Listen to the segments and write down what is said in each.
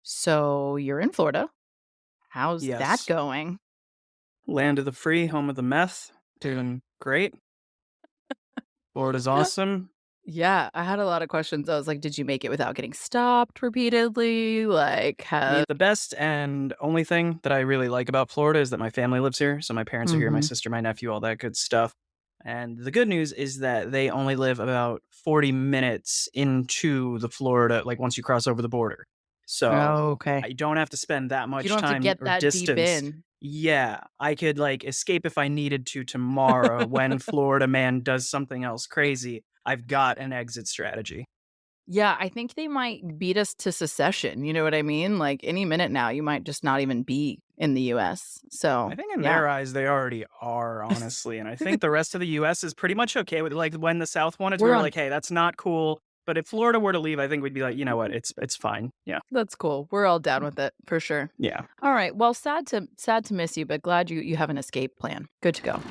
So you're in Florida. How's that Yes. going? Land of the free, home of the meth. Doing great. Florida's awesome. Yeah, I had a lot of questions. I was like, did you make it without getting stopped repeatedly? Like, I mean, have the best and only thing that I really like about Florida is that my family lives here. So my parents are here, my Mhm. sister, my nephew, all that good stuff. And the good news is that they only live about 40 minutes into the Florida, like once you cross over the border. So Oh, okay. I don't have to spend that You much don't have to time get or that deep distance. in. Yeah, I could like escape if I needed to tomorrow when Florida man does something else crazy. I've got an exit strategy. Yeah, I think they might beat us to secession. You know what I mean? Like any minute now, you might just not even be in the US. I So, think in yeah. their eyes, they already are, honestly, and I think the rest of the US is pretty much okay with it. Like, when the South wanted, we We're were on like, "Hey, that's not cool." But if Florida were to leave, I think we'd be like, "You know what? It's fine." Yeah. That's cool. We're all down with it for sure. Yeah. All right. Well, sad to miss you, but glad you have an escape plan. Good to go.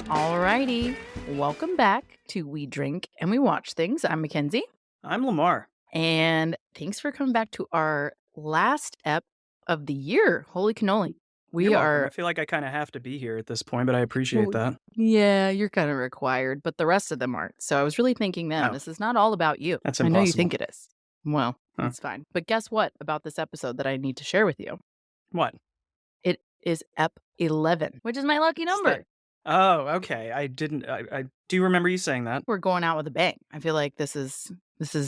Alrighty. Welcome back to We Drink and We Watch Things. I'm Mackenzie. I'm Lemar. And thanks for coming back to our last ep of the year. Holy cannoli. You're We welcome. I are feel like I kinda have to be here at this point, but I appreciate well, that. yeah, you're kind of required, but the rest of them aren't. So I was really thinking then, Oh, this is not all about you. that's I know you impossible. think it is. Well, Huh. it's fine. But guess what about this episode that I need to share with you? What? It is Ep 11, which is my lucky Is that number. Oh, okay. I didn't I do remember you saying that. We're going out with a bang. I feel like this is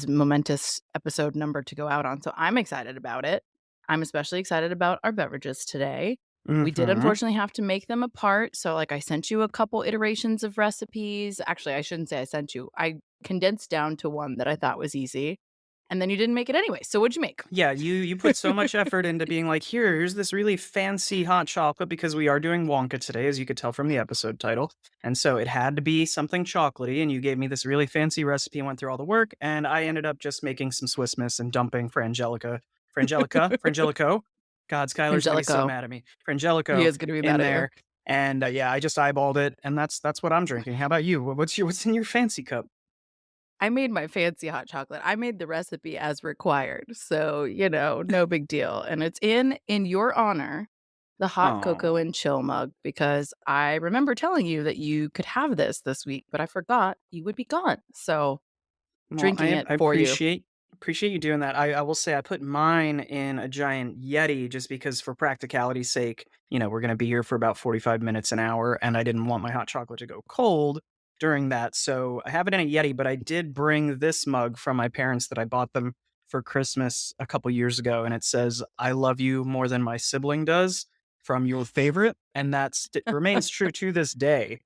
momentous episode number to go out on. So I'm excited about it. I'm especially excited about our beverages today. We did Mhm. unfortunately have to make them apart. So like I sent you a couple iterations of recipes. Actually, I shouldn't say I sent you. I condensed down to one that I thought was easy. And then you didn't make it anyway. So what'd you make? Yeah, you put so much effort into being like, here's this really fancy hot chocolate because we are doing Wonka today, as you could tell from the episode title. And so it had to be something chocolatey, and you gave me this really fancy recipe and went through all the work, and I ended up just making some Swiss Miss and dumping Frangelico. God, Skylar's gonna be so Angelico. mad at me. He Frangelico is going to be in mad at you. there. And yeah, I just eyeballed it, and that's what I'm drinking. How about you? What's in your fancy cup? I made my fancy hot chocolate. I made the recipe as required. So, no big deal. And it's in your honor, the hot cocoa Oh. and chill mug, because I remember telling you that you could have this week, but I forgot you would be gone. So, Well, drinking it I for you. appreciate you doing that. I will say I put mine in a giant Yeti just because for practicality's sake, we're gonna be here for about 45 minutes, an hour, and I didn't want my hot chocolate to go cold during that. So I have it in a Yeti, but I did bring this mug from my parents that I bought them for Christmas a couple years ago, and it says, "I love you more than my sibling does," from your favorite, and remains true to this day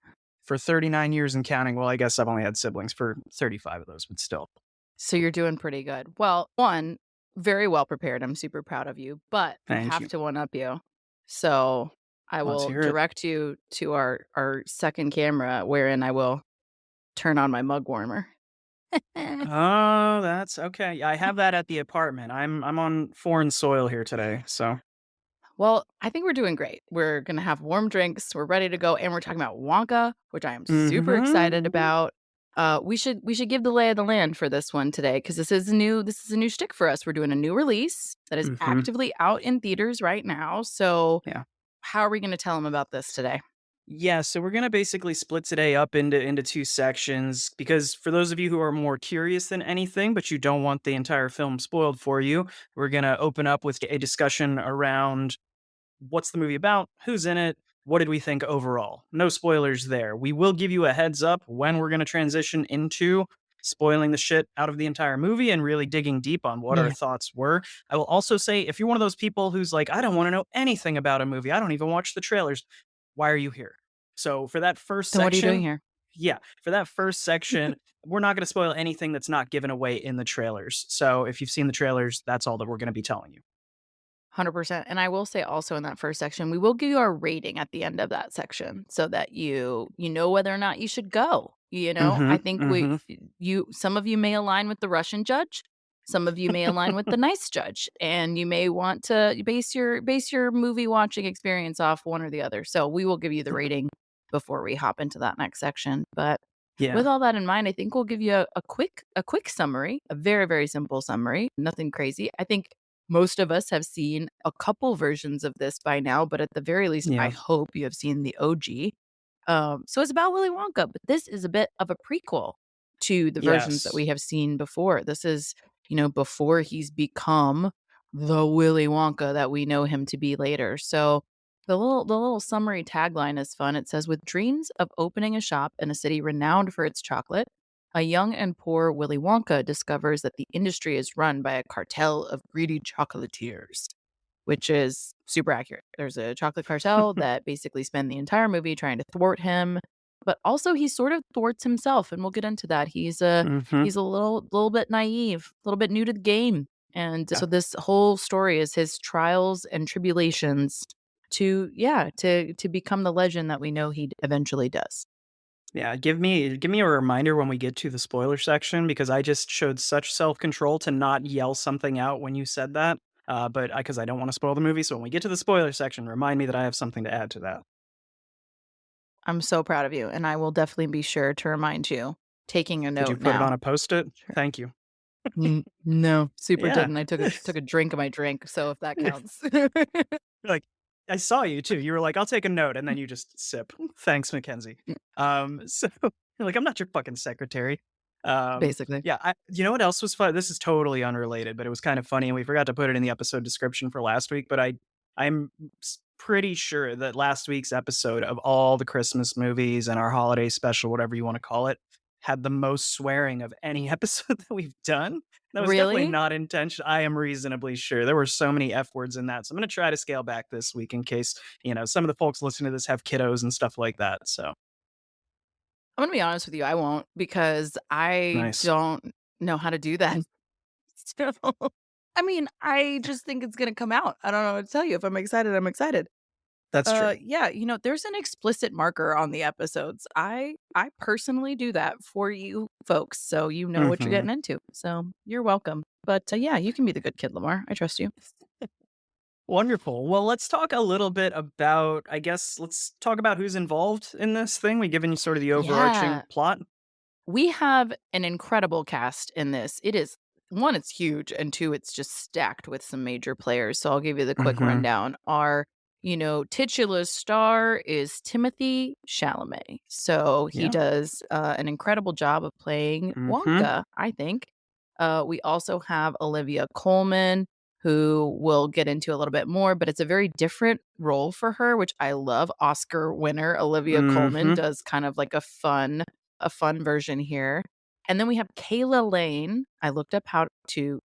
for 39 years and counting. Well, I guess I've only had siblings for 35 of those, but still. So, you're doing pretty good. Well, one, very well prepared. I'm super proud of you, but I Thank have you. to one up you. So, I Let's will hear it. direct you to our second camera, wherein I will turn on my mug warmer. Oh, that's okay. I have that at the apartment. I'm on foreign soil here today, so Well, I think we're doing great. We're gonna have warm drinks. We're ready to go, and we're talking about Wonka, which I am super excited Mhm. about. We should give the lay of the land for this one today because this is a new shtick for us. We're doing a new release that is Mhm. actively out in theaters right now. So, Yeah. how are we going to tell them about this today? Yeah, so we're gonna basically split today up into two sections because for those of you who are more curious than anything, but you don't want the entire film spoiled for you, we're gonna open up with a discussion around what's the movie about, who's in it, what did we think overall. No spoilers there. We will give you a heads up when we're gonna transition into spoiling the shit out of the entire movie and really digging deep on what our Yeah. thoughts were. I will also say if you're one of those people who's like, I don't want to know anything about a movie, I don't even watch the trailers, why are you here? So for that first Then what are you doing section, here? yeah, for that first section, we're not going to spoil anything that's not given away in the trailers. So if you've seen the trailers, that's all that we're going to be telling you. 100%. And I will say also in that first section, we will give you our rating at the end of that section so that you know whether or not you should go. I Mhm. think Mhm. some of you may align with the Russian judge, some of you may align with the nice judge, and you may want to base your movie watching experience off one or the other. So we will give you the rating before we hop into that next section. But Yeah. with all that in mind, I think we'll give you a quick summary, a very, very simple summary, nothing crazy. I think most of us have seen a couple versions of this by now, but at the very least, I Yeah. hope you have seen the OG. So it's about Willy Wonka, but this is a bit of a prequel to the versions that Yes. we have seen before. This is, before he's become the Willy Wonka that we know him to be later. So the little summary tagline is fun. It says, "With dreams of opening a shop in a city renowned for its chocolate, a young and poor Willy Wonka discovers that the industry is run by a cartel of greedy chocolatiers," which is super accurate. There's a chocolate cartel that basically spend the entire movie trying to thwart him, but also he sort of thwarts himself, and we'll get into that. He's a Mhm. he's a little bit naive, a little bit new to the game, and Yeah. so this whole story is his trials and tribulations to become the legend that we know he eventually does. Yeah, give me a reminder when we get to the spoiler section because I just showed such self-control to not yell something out when you said that. But I because I don't want to spoil the movie, so when we get to the spoiler section, remind me that I have something to add to that. I'm so proud of you, and I will definitely be sure to remind you. Taking a Did you note put it on now. a Post-it? Sure. Thank you. No, super Yeah. didn't. I took a drink of my drink, so if that counts. Like, I saw you too. You were like, "I'll take a note," and then you just sip. Thanks, Mackenzie. So you're like, "I'm not your fucking secretary." Basically. Yeah, you know what else was fun? This is totally unrelated, but it was kind of funny, and we forgot to put it in the episode description for last week, but I'm pretty sure that last week's episode of all the Christmas movies and our holiday special, whatever you wanna call it, had the most swearing of any episode that we've done. That was definitely Really? not intentional. I am reasonably sure. There were so many F words in that, so I'm gonna try to scale back this week in case, some of the folks listening to this have kiddos and stuff like that, so I'm gonna be honest with you, I won't because I nice. don't know how to do that. So, I mean, I just think it's gonna come out. I don't know what to tell you. If I'm excited, I'm excited. That's true. Yeah, there's an explicit marker on the episodes. I personally do that for you folks, so you know what you're Mhm. getting into. So you're welcome. But yeah, you can be the good kid, Lamar. I trust you. Wonderful. Well, let's talk a little bit about I guess let's talk about who's involved in this thing. We given you sort of the overarching Yeah. plot. We have an incredible cast in this. It is one, it's huge, and two, it's just stacked with some major players. So I'll give you the quick Mhm. rundown. Our, titular star is Timothy Chalamet. So he Yeah. does an incredible job of playing Mhm. Wonka, I think. We also have Olivia Colman, who we'll get into a little bit more, but it's a very different role for her, which I love. Oscar winner Olivia Colman Mhm. does kind of like a fun version here. And then we have Kayla Lane. I looked up how to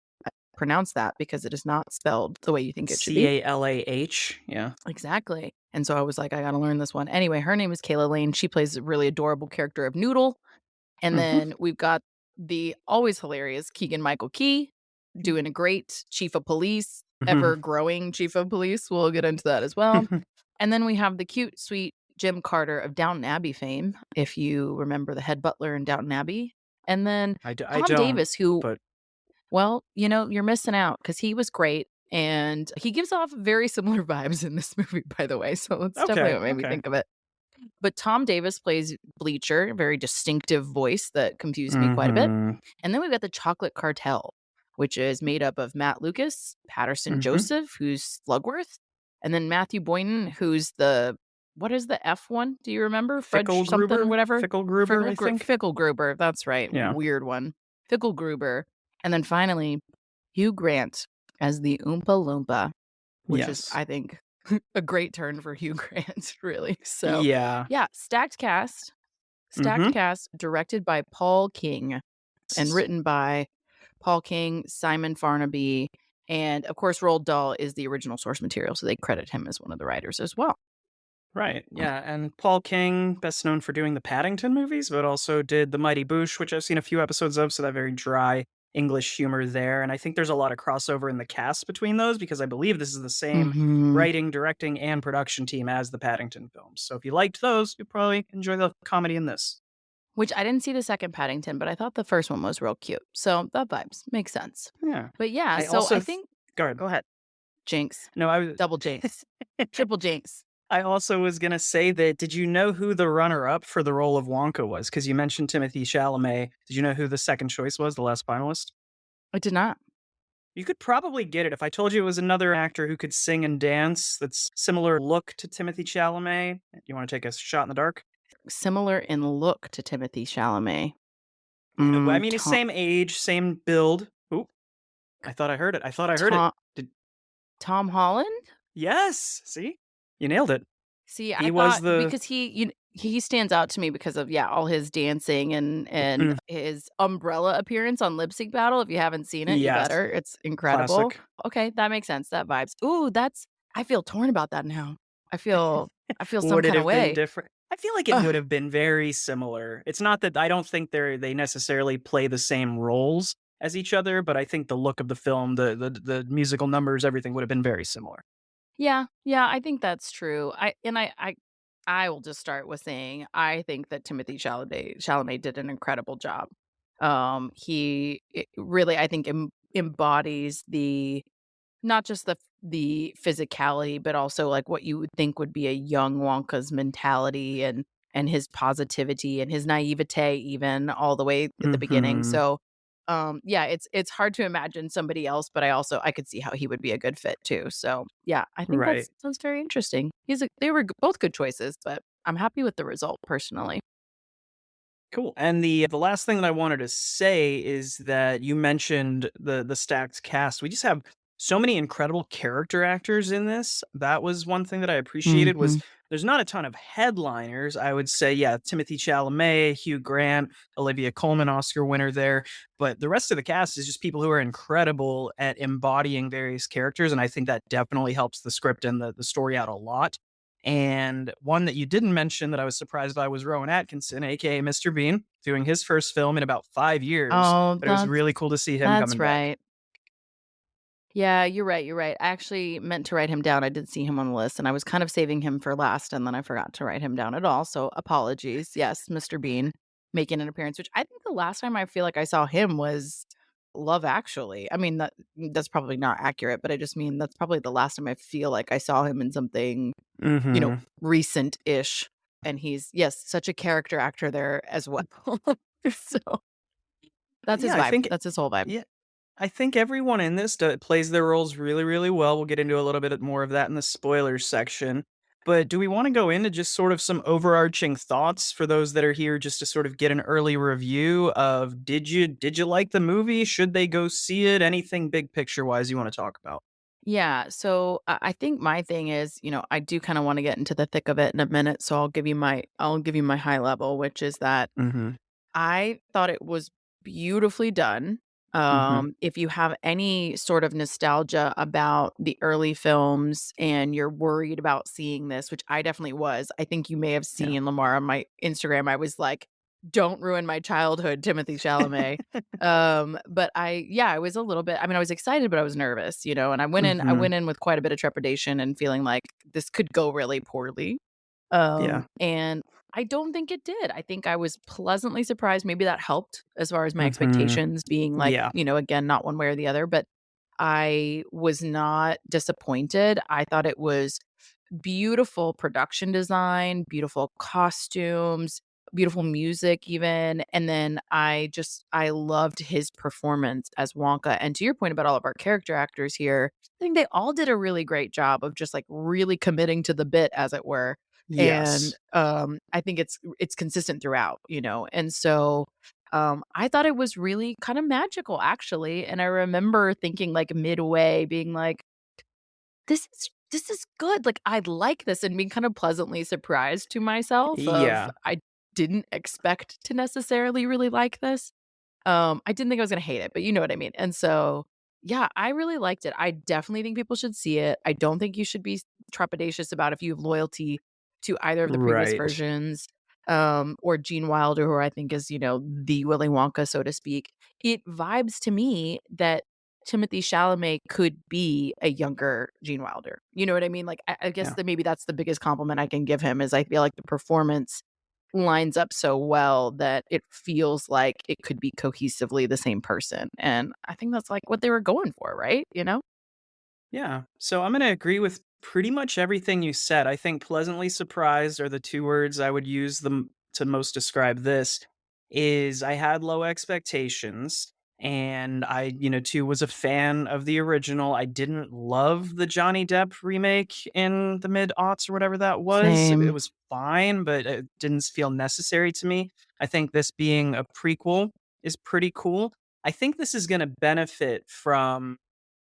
pronounce that because it is not spelled the way you think it should be. Calah. Yeah. Exactly. And so I was like, I got to learn this one. Anyway, her name is Kayla Lane. She plays a really adorable character of Noodle. And Mhm. then we've got the always hilarious Keegan Michael Key doing a great chief of police, ever Mhm. growing chief of police. We'll get into that as well. And then we have the cute, sweet Jim Carter of Downton Abbey fame, if you remember the head butler in Downton Abbey. And then I Tom don't, Davis, who, but well, you're missing out because he was great. And he gives off very similar vibes in this movie, by the way. So that's definitely okay, what made me okay. think of it. But Tom Davis plays Bleacher, a very distinctive voice that confused me quite a bit. Mhm. And then we've got the Chocolate Cartel, which is made up of Matt Lucas, Patterson Mhm. Joseph, who's Slugworth, and then Matthew Boynton, who's the what is the F one? Do you remember? Fudge something, whatever. Fickle Gruber, I think. Fickle Gruber. That's right. Yeah. Weird one. Fickle Gruber. And then finally, Hugh Grant as the Oompa Loompa, which is, Yes. I think, a great turn for Hugh Grant, really. So, Yeah. yeah, stacked cast. Stacked Mhm. cast, directed by Paul King and written by Paul King, Simon Farnaby, and of course, Roald Dahl is the original source material, so they credit him as one of the writers as well. Right. Yeah, and Paul King, best known for doing the Paddington movies, but also did The Mighty Boosh, which I've seen a few episodes of, so that very dry English humor there. And I think there's a lot of crossover in the cast between those because I believe this is the same Mhm. writing, directing, and production team as the Paddington films. So if you liked those, you'll probably enjoy the comedy in this. Which I didn't see the second Paddington, but I thought the first one was real cute. So that vibes. Makes sense. Yeah. But yeah, I so also I think go ahead. go ahead. Jinx. No, I was Double jinx. Triple jinx. I also was gonna say that did you know who the runner-up for the role of Wonka was? Because you mentioned Timothy Chalamet. Did you know who the second choice was, the last finalist? I did not. You could probably get it if I told you it was another actor who could sing and dance that's similar look to Timothy Chalamet. You wanna take a shot in the dark? Similar in look to Timothy Chalamet. I mean, he's Tom same age, same build. Oop, I thought I heard it. I thought I heard it. Tom Did Tom Holland? Yes! See? You nailed it. See, I He was thought the because he stands out to me because of, yeah, all his dancing and mm, his umbrella appearance on Lip Sync Battle. If you haven't seen it, you yes, better. It's incredible. classic. Okay, that makes sense. That vibes. Ooh, that's I feel torn about that now. I feel I feel some Would it kinda have been way. different? I feel like it would Ugh. have been very similar. It's not that I don't think they necessarily play the same roles as each other, but I think the look of the film, the musical numbers, everything would have been very similar. Yeah, yeah, I think that's true. I will just start with saying I think that Timothy Chalamet did an incredible job. He really, I think, embodies the not just the physicality, but also, like, what you would think would be a young Wonka's mentality and his positivity and his naivete even all the way at the beginning, Mhm. so, yeah, it's hard to imagine somebody else, but I could see how he would be a good fit too, so, yeah, I think Right. that's very interesting. They were both good choices, but I'm happy with the result personally. Cool. And the last thing that I wanted to say is that you mentioned the stacked cast. We just have so many incredible character actors in this. That was one thing that I appreciated was Mhm. there's not a ton of headliners. I would say, yeah, Timothy Chalamet, Hugh Grant, Olivia Colman, Oscar winner there. But the rest of the cast is just people who are incredible at embodying various characters. And I think that definitely helps the script and the story out a lot. And one that you didn't mention that I was surprised by was Rowan Atkinson, aka Mr. Bean, doing his first film in about 5 years, Oh, but it was really cool to see him that's coming back. right. Yeah, you're right. I actually meant to write him down. I did see him on the list, and I was kind of saving him for last, and then I forgot to write him down at all, so apologies. Yes, Mr. Bean making an appearance, which I think the last time I feel like I saw him was Love Actually. I mean, that's probably not accurate, but I just mean that's probably the last time I feel like I saw him in something, Mhm. recent-ish, and he's, yes, such a character actor there as well. So, that's his Yeah, I vibe. think That's his whole vibe. yeah, I think everyone in this plays their roles really, really well. We'll get into a little bit more of that in the spoilers section. But do we want to go into just sort of some overarching thoughts for those that are here just to sort of get an early review of did you like the movie? Should they go see it? Anything big picture wise you want to talk about? Yeah, so I think my thing is, I do kinda wanna get into the thick of it in a minute, so I'll give you my high level, which is that Mhm. I thought it was beautifully done. Mhm. If you have any sort of nostalgia about the early films and you're worried about seeing this, which I definitely was, I think you may have Yeah. seen Lemar on my Instagram. I was like, "Don't ruin my childhood, Timothy Chalamet." But yeah, I was a little bit. I mean, I was excited, but I was nervous, and I Mhm. went in with quite a bit of trepidation and feeling like this could go really poorly. Yeah. And I don't think it did. I think I was pleasantly surprised. Maybe that helped as far as my Mhm. expectations being like, Yeah. again, not one way or the other, but I was not disappointed. I thought it was beautiful production design, beautiful costumes, beautiful music even, and then I loved his performance as Wonka, and to your point about all of our character actors here, I think they all did a really great job of just, like, really committing to the bit, as it were, and, Yes. I think it's consistent throughout, and so, I thought it was really kinda magical, actually, and I remember thinking, like, midway being like, this is good, like, I like this, and being kind of pleasantly surprised to myself of Yeah. I didn't expect to necessarily really like this. I didn't think I was gonna hate it, but you know what I mean, and so, yeah, I really liked it. I definitely think people should see it. I don't think you should be trepidatious about if you have loyalty to either of the previous Right. versions, or Gene Wilder, who I think is, the Willy Wonka, so to speak. It vibes to me that Timothy Chalamet could be a younger Gene Wilder. You know what I mean? Like, I guess Yeah. that maybe that's the biggest compliment I can give him is I feel like the performance lines up so well that it feels like it could be cohesively the same person, and I think that's, like, what they were going for, right? You know? Yeah. So I'm going to agree with Pretty much everything you said. I think pleasantly surprised are the 2 words I would use them to most describe this, is I had low expectations, and I, too, was a fan of the original. I didn't love the Johnny Depp remake in the mid-aughts or whatever that was. It Same. was fine, but it didn't feel necessary to me. I think this being a prequel is pretty cool. I think this is gonna benefit from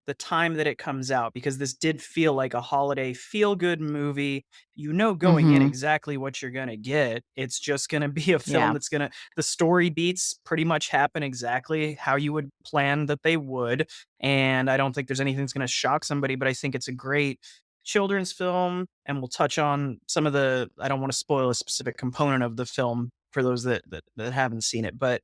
the time that it comes out because this did feel like a holiday feel good movie. You know going in Mhm. exactly what you're gonna get. It's just gonna be a film Yeah. that's gonna the story beats pretty much happen exactly how you would plan that they would, and I don't think there's anything that's gonna shock somebody, but I think it's a great children's film, and we'll touch on some of the I don't wanna spoil a specific component of the film for those that haven't seen it, but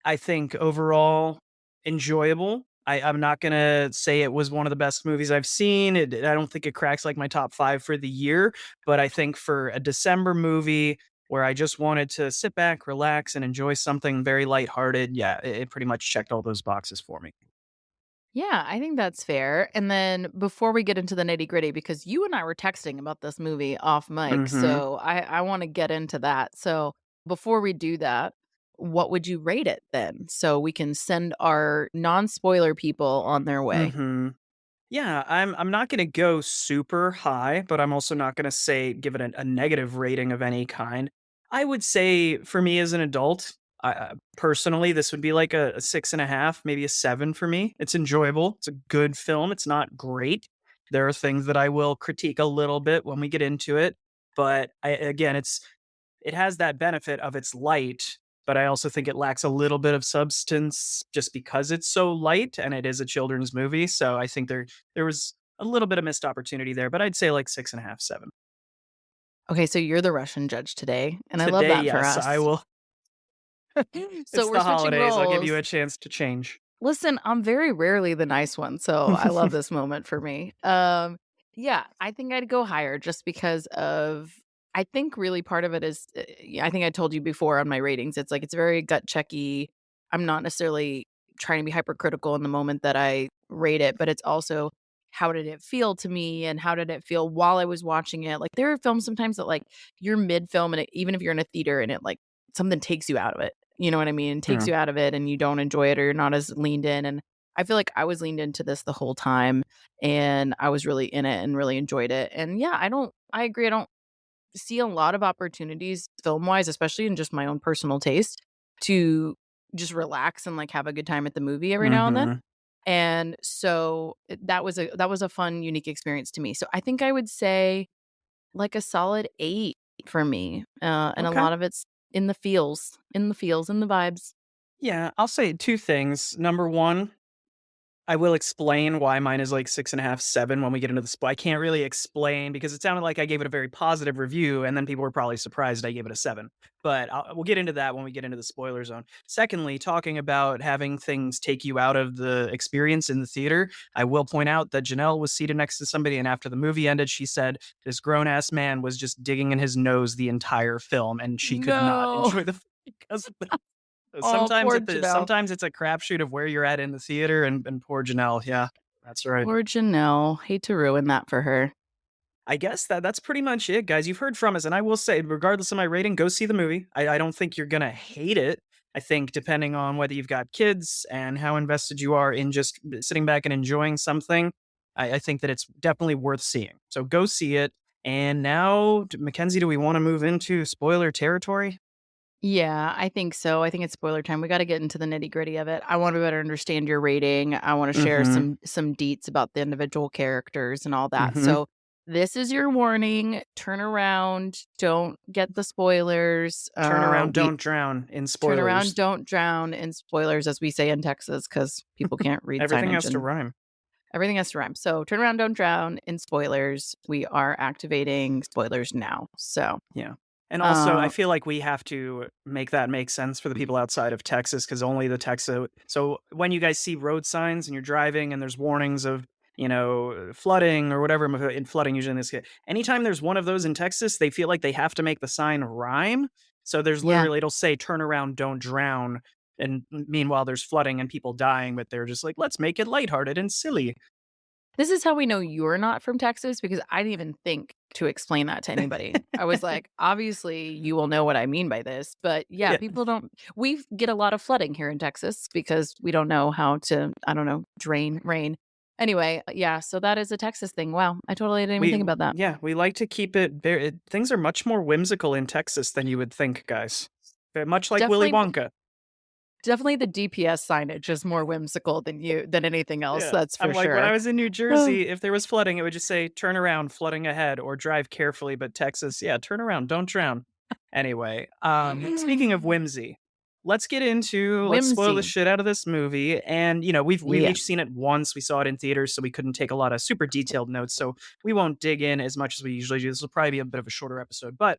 I think overall enjoyable. I'm not gonna say it was one of the best movies I've seen. I don't think it cracks like my top 5 for the year, but I think for a December movie where I just wanted to sit back, relax, and enjoy something very lighthearted, yeah, it pretty much checked all those boxes for me. Yeah, I think that's fair. And then before we get into the nitty-gritty, because you and I were texting about this movie off mic, Mhm. so I wanna get into that. So before we do that, what would you rate it then? So we can send our non-spoiler people on their way. Mhm. Yeah, I'm not gonna go super high, but I'm also not gonna say give it a negative rating of any kind. I would say for me as an adult, personally, this would be like a 6.5, maybe a 7 for me. It's enjoyable. It's a good film. It's not great. There are things that I will critique a little bit when we get into it, but again, it has that benefit of it's light, but I also think it lacks a little bit of substance just because it's so light and it is a children's movie. So I think there was a little bit of missed opportunity there, but I'd say like 6.5, 7. Okay, so you're the Russian judge today, and I love Today, that for yes, I us. will. So It's we're the switching holidays. I'll give you roles. a chance to change. Listen, I'm very rarely the nice one, so I love this moment for me. Yeah, I think I'd go higher just because of I think really part of it is yeah, I think I told you before on my ratings, it's like it's very gut checky. I'm not necessarily trying to be hypercritical in the moment that I rate it, but it's also how did it feel to me and how did it feel while I was watching it? Like there are films sometimes that like you're mid film and even if you're in a theater and it like something takes you out of it. You know what I mean? Takes Yeah. you out of it and you don't enjoy it or you're not as leaned in, and I feel like I was leaned into this the whole time, and I was really in it and really enjoyed it, and yeah, I agree, I don't see a lot of opportunities film-wise, especially in just my own personal taste, to just relax and, like, have a good time at the movie every now and then, Mhm. and so, that was a fun, unique experience to me, so I think I would say, like, a solid 8 for me, and a Okay. lot of it's in the feels, in the vibes. Yeah, I'll say 2 things. Number 1, I will explain why mine is like 6.5, 7 when we get into the I can't really explain because it sounded like I gave it a very positive review, and then people were probably surprised I gave it a 7. But we'll get into that when we get into the spoiler zone. Secondly, talking about having things take you out of the experience in the theater, I will point out that Janelle was seated next to somebody, and after the movie ended, she said this grown ass man was just digging in his nose the entire film, and she could not No. enjoy the film because of that. Oh, poor Janelle. Sometimes it's a crapshoot of where you're at in the theater, and poor Janelle, yeah, that's right. Poor Janelle. Hate to ruin that for her. I guess that's pretty much it, guys. You've heard from us, and I will say, regardless of my rating, go see the movie. I don't think you're gonna hate it. I think depending on whether you've got kids and how invested you are in just sitting back and enjoying something, I think that it's definitely worth seeing. So go see it. And now, Mackenzie, do we want to move into spoiler territory? Yeah, I think so. I think it's spoiler time. We gotta get into the nitty-gritty of it. I want to better understand your rating. I wanna share Mm-hmm. some deets about the individual characters and all that. Mm-hmm. So, this is your warning. Turn around. Don't get the spoilers. Turn around, We don't drown in turn around, spoilers. don't drown in spoilers, as we say in Texas, because people can't read Everything signage has to and rhyme. everything has to rhyme. So, turn around, don't drown in spoilers. We are activating spoilers now. So, Yeah. And also, I uh, feel like we have to make that make sense for the people outside of Texas because only the Texas. So when you guys see road signs and you're driving and there's warnings of, flooding or whatever, in flooding usually in this case, anytime there's one of those in Texas, they feel like they have to make the sign rhyme. So there's yeah. literally, it'll say, turn around, don't drown. And meanwhile, there's flooding and people dying, but they're just like, let's make it lighthearted and silly. This is how we know you're not from Texas because I didn't even think to explain that to anybody. I was like, "Obviously, you will know what I mean by this." But yeah, Yeah. people don't we get a lot of flooding here in Texas because we don't know how to, I don't know, drain rain. Anyway, yeah, so that is a Texas thing. Wow, I totally didn't even think about that. Yeah, we like to keep it very things are much more whimsical in Texas than you would think, guys. Very much like Willy Definitely Wonka. definitely the DPS signage is more whimsical than anything else, Yeah. that's I'm for like, when I sure. was in New Jersey, if there was flooding, it would just say, "Turn around, flooding ahead," or "Drive carefully," but Texas, yeah, "Turn around, don't drown." Anyway, speaking of whimsy, let's spoil the Whimsy. shit out of this movie, and, we've Yeah. each seen it once, we saw it in theaters, so we couldn't take a lot of super detailed notes, so we won't dig in as much as we usually do. This will probably be a bit of a shorter episode, but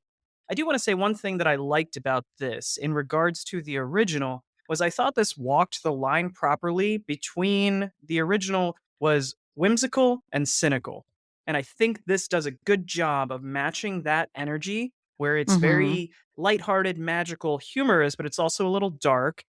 I do wanna say one thing that I liked about this in regards to the original was I thought this walked the line properly between the original was whimsical and cynical. And I think this does a good job of matching that energy where it's Mhm. very lighthearted, magical, humorous, but it's also a little dark.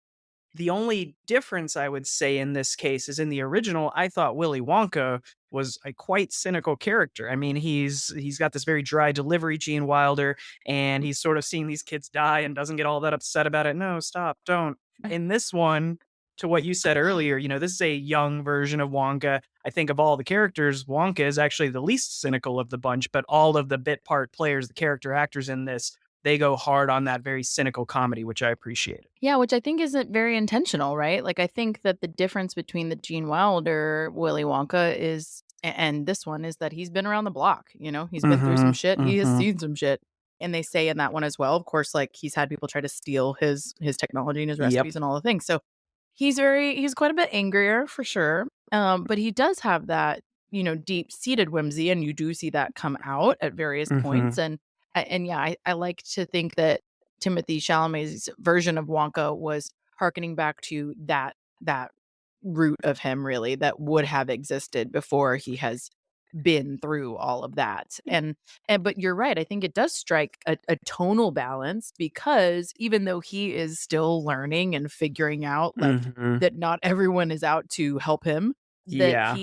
The only difference I would say in this case is in the original, I thought Willy Wonka was a quite cynical character. I mean, he's got this very dry delivery, Gene Wilder, and he's sort of seeing these kids die and doesn't get all that upset about it. No, stop, don't. In this one, to what you said earlier, this is a young version of Wonka. I think of all the characters, Wonka is actually the least cynical of the bunch, but all of the bit part players, the character actors in this, they go hard on that very cynical comedy, which I appreciated. Yeah, which I think isn't very intentional, right? Like, I think that the difference between the Gene Wilder Willy Wonka is and this one is that he's been around the block, He's been through some Mhm, shit, he has mhm. seen some shit, and they say in that one as well, of course, like, he's had people try to steal his technology and his Yep. recipes and all the things, so he's quite a bit angrier for sure, but he does have that, deep-seated whimsy, and you do see that come out at various points, Mhm. and yeah, I like to think that Timothy Chalamet's version of Wonka was harkening back to that root of him really that would have existed before he has been through all of that. And but you're right, I think it does strike a tonal balance because even though he is still learning and figuring out like Mhm. that not everyone is out to help him, Yeah.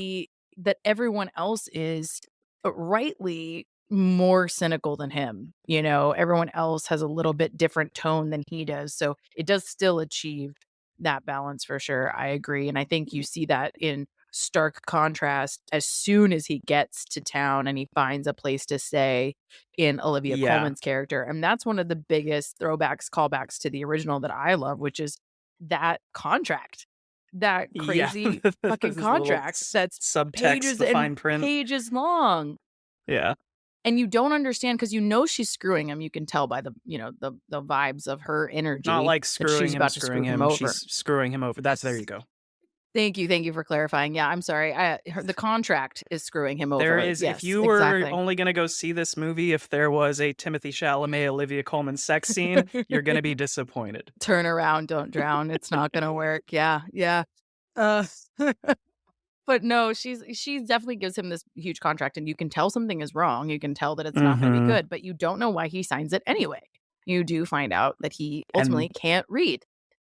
that everyone else is rightly more cynical than him, everyone else has a little bit different tone than he does, so it does still achieve that balance for sure, I agree, and I think you see that in stark contrast as soon as he gets to town and he finds a place to stay in Olivia Yeah. Colman's character, and that's one of the biggest throwbacks, callbacks to the original that I love, which is that contract, that Yeah. crazy fucking This little contract that's subtext, pages the and fine print. pages long. Yeah. And you don't understand because you know she's screwing him, you can tell by the vibes of her Not energy like that she's about to screw screwing him him, over. she's screwing him over. There you go. Thank you for clarifying. Yeah, I'm sorry. The contract is screwing him There over. is if Yes, you were exactly. only gonna go see this movie if there was a Timothy Chalamet, Olivia Colman sex scene, you're gonna be disappointed. Turn around, don't drown. It's not gonna work. Yeah, yeah. Uh, but no, she definitely gives him this huge contract, and you can tell something is wrong. You can tell that it's not gonna be Mhm. good, but you don't know why he signs it anyway. You do find out that he ultimately And can't read.